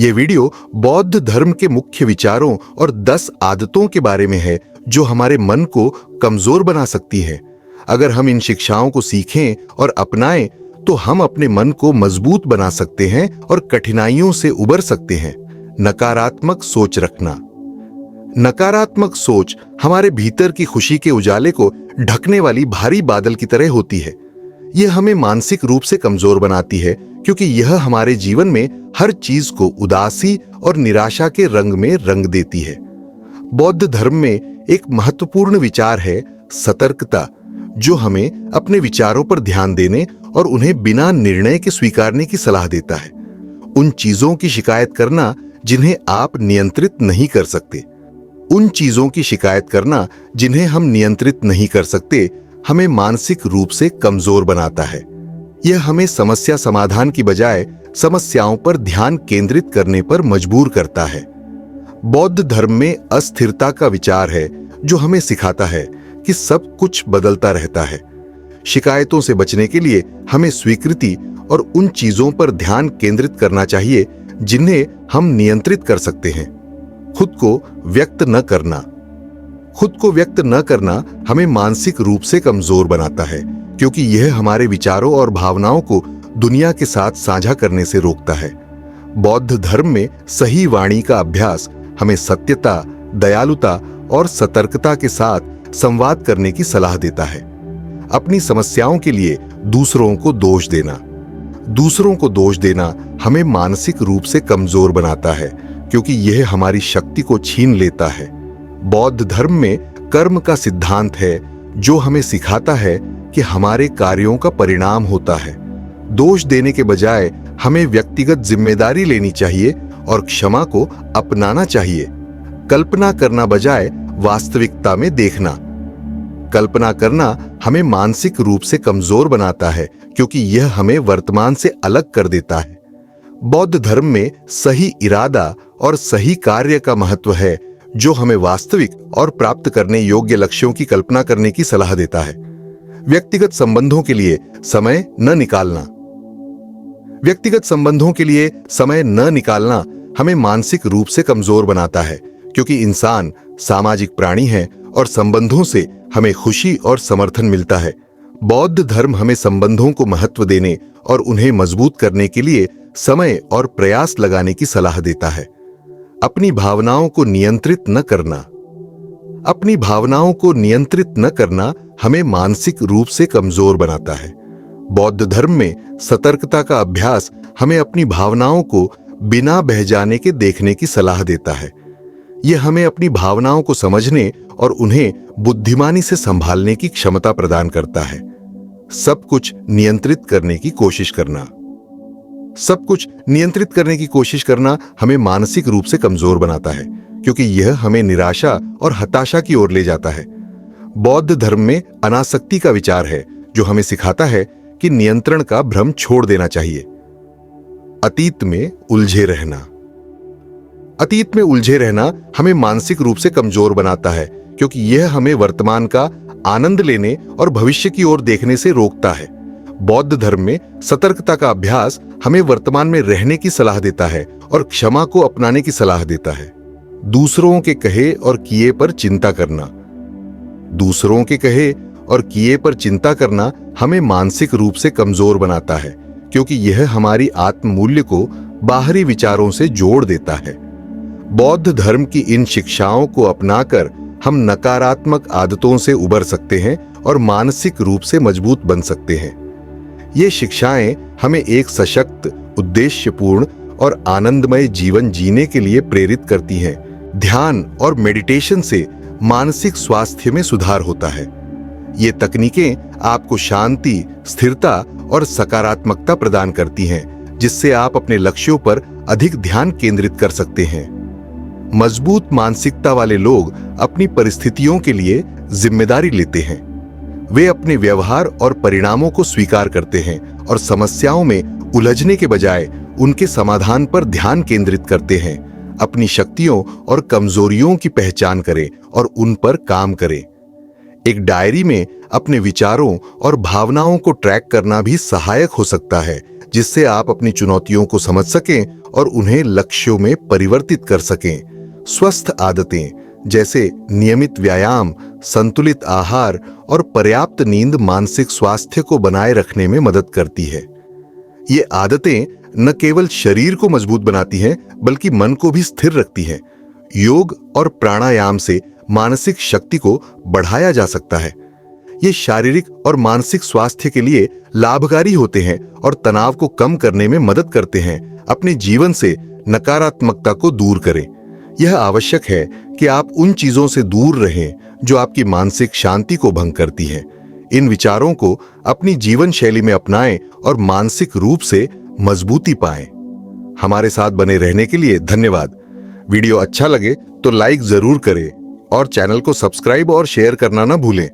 ये वीडियो बौद्ध धर्म के मुख्य विचारों और 10 आदतों के बारे में है जो हमारे मन को कमजोर बना सकती हैं। अगर हम इन शिक्षाओं को सीखें और अपनाएं तो हम अपने मन को मजबूत बना सकते हैं और कठिनाइयों से उबर सकते हैं। नकारात्मक सोच रखना। नकारात्मक सोच हमारे भीतर की खुशी के उजाले को ढकने वाली भारी बादल की तरह होती है। यह हमें मानसिक रूप से कमजोर बनाती है क्योंकि यह हमारे जीवन में हर चीज को उदासी और निराशा के रंग में रंग देती है। बौद्ध धर्म में एक महत्वपूर्ण विचार है सतर्कता, जो हमें अपने विचारों पर ध्यान देने और उन्हें बिना निर्णय के स्वीकारने की सलाह देता है। उन चीजों की शिकायत करना जिन्हें आप नियंत्रित नहीं कर सकते। उन चीजों की शिकायत करना जिन्हें हम नियंत्रित नहीं कर सकते हमें मानसिक रूप से कमजोर बनाता है। यह हमें समस्या समाधान की बजाय समस्याओं पर ध्यान केंद्रित करने पर मजबूर करता है। बौद्ध धर्म में अस्थिरता का विचार है जो हमें सिखाता है कि सब कुछ बदलता रहता है। शिकायतों से बचने के लिए हमें स्वीकृति और उन चीजों पर ध्यान केंद्रित करना चाहिए जिन्हें हम नियंत्रित कर सकते हैं। खुद को व्यक्त न करना। खुद को व्यक्त न करना हमें मानसिक रूप से कमजोर बनाता है क्योंकि यह हमारे विचारों और भावनाओं को दुनिया के साथ साझा करने से रोकता है। बौद्ध धर्म में सही वाणी का अभ्यास हमें सत्यता, दयालुता और सतर्कता के साथ संवाद करने की सलाह देता है। अपनी समस्याओं के लिए दूसरों को दोष देना। दूसरों को दोष देना हमें मानसिक रूप से कमजोर बनाता है क्योंकि यह हमारी शक्ति को छीन लेता है। बौद्ध धर्म में कर्म का सिद्धांत है जो हमें सिखाता है कि हमारे कार्यों का परिणाम होता है। दोष देने के बजाय हमें व्यक्तिगत जिम्मेदारी लेनी चाहिए और क्षमा को अपनाना चाहिए। कल्पना करना बजाय वास्तविकता में देखना। कल्पना करना हमें मानसिक रूप से कमजोर बनाता है क्योंकि यह हमें वर्तमान से अलग कर देता है। बौद्ध धर्म में सही इरादा और सही कार्य का महत्व है जो हमें वास्तविक और प्राप्त करने योग्य लक्ष्यों की कल्पना करने की सलाह देता है। व्यक्तिगत संबंधों के लिए समय न निकालना। व्यक्तिगत संबंधों के लिए समय न निकालना हमें मानसिक रूप से कमजोर बनाता है क्योंकि इंसान सामाजिक प्राणी है और संबंधों से हमें खुशी और समर्थन मिलता है। बौद्ध धर्म हमें संबंधों को महत्व देने और उन्हें मजबूत करने के लिए समय और प्रयास लगाने की सलाह देता है। अपनी भावनाओं को नियंत्रित न करना। अपनी भावनाओं को नियंत्रित न करना हमें मानसिक रूप से कमजोर बनाता है। बौद्ध धर्म में सतर्कता का अभ्यास हमें अपनी भावनाओं को बिना बह जाने के देखने की सलाह देता है। यह हमें अपनी भावनाओं को समझने और उन्हें बुद्धिमानी से संभालने की क्षमता प्रदान करता है। सब कुछ नियंत्रित करने की कोशिश करना। सब कुछ नियंत्रित करने की कोशिश करना हमें मानसिक रूप से कमजोर बनाता है क्योंकि यह हमें निराशा और हताशा की ओर ले जाता है। बौद्ध धर्म में अनासक्ति का विचार है जो हमें सिखाता है कि नियंत्रण का भ्रम छोड़ देना चाहिए। अतीत में उलझे रहना। अतीत में उलझे रहना हमें मानसिक रूप से कमजोर बनाता है क्योंकि यह हमें वर्तमान का आनंद लेने और भविष्य की ओर देखने से रोकता है। बौद्ध धर्म में सतर्कता का अभ्यास हमें वर्तमान में रहने की सलाह देता है और क्षमा को अपनाने की सलाह देता है। दूसरों के कहे और किए पर चिंता करना। दूसरों के कहे और किए पर चिंता करना हमें मानसिक रूप से कमजोर बनाता है क्योंकि यह हमारी आत्ममूल्य को बाहरी विचारों से जोड़ देता है। बौद्ध धर्म की इन शिक्षाओं को अपनाकर हम नकारात्मक आदतों से उबर सकते हैं और मानसिक रूप से मजबूत बन सकते हैं। ये शिक्षाएं हमें एक सशक्त, उद्देश्यपूर्ण और आनंदमय जीवन जीने के लिए प्रेरित करती हैं। ध्यान और मेडिटेशन से मानसिक स्वास्थ्य में सुधार होता है। ये तकनीकें आपको शांति, स्थिरता और सकारात्मकता प्रदान करती हैं, जिससे आप अपने लक्ष्यों पर अधिक ध्यान केंद्रित कर सकते हैं। मजबूत मानसिकता वाले लोग अपनी परिस्थितियों के लिए जिम्मेदारी लेते हैं। वे अपने व्यवहार और परिणामों को स्वीकार करते हैं और समस्याओं में उलझने के बजाय उनके समाधान पर ध्यान केंद्रित करते हैं। अपनी शक्तियों और कमजोरियों की पहचान करें और उन पर काम करें। एक डायरी में अपने विचारों और भावनाओं को ट्रैक करना भी सहायक हो सकता है, जिससे आप अपनी चुनौतियों को समझ सकें और उन्हें लक्ष्यों में परिवर्तित कर सकें। स्वस्थ आदतें जैसे नियमित व्यायाम, संतुलित आहार और पर्याप्त नींद मानसिक स्वास्थ्य को बनाए रखने में मदद करती है। ये आदतें न केवल शरीर को मजबूत बनाती हैं, बल्कि मन को भी स्थिर रखती हैं। योग और प्राणायाम से मानसिक शक्ति को बढ़ाया जा सकता है। ये शारीरिक और मानसिक स्वास्थ्य के लिए लाभकारी होते हैं और तनाव को कम करने में मदद करते हैं। अपने जीवन से नकारात्मकता को दूर करें। यह आवश्यक है कि आप उन चीजों से दूर रहें जो आपकी मानसिक शांति को भंग करती हैं। इन विचारों को अपनी जीवन शैली में अपनाएं और मानसिक रूप से मजबूती पाएं। हमारे साथ बने रहने के लिए धन्यवाद। वीडियो अच्छा लगे तो लाइक जरूर करें और चैनल को सब्सक्राइब और शेयर करना ना भूलें।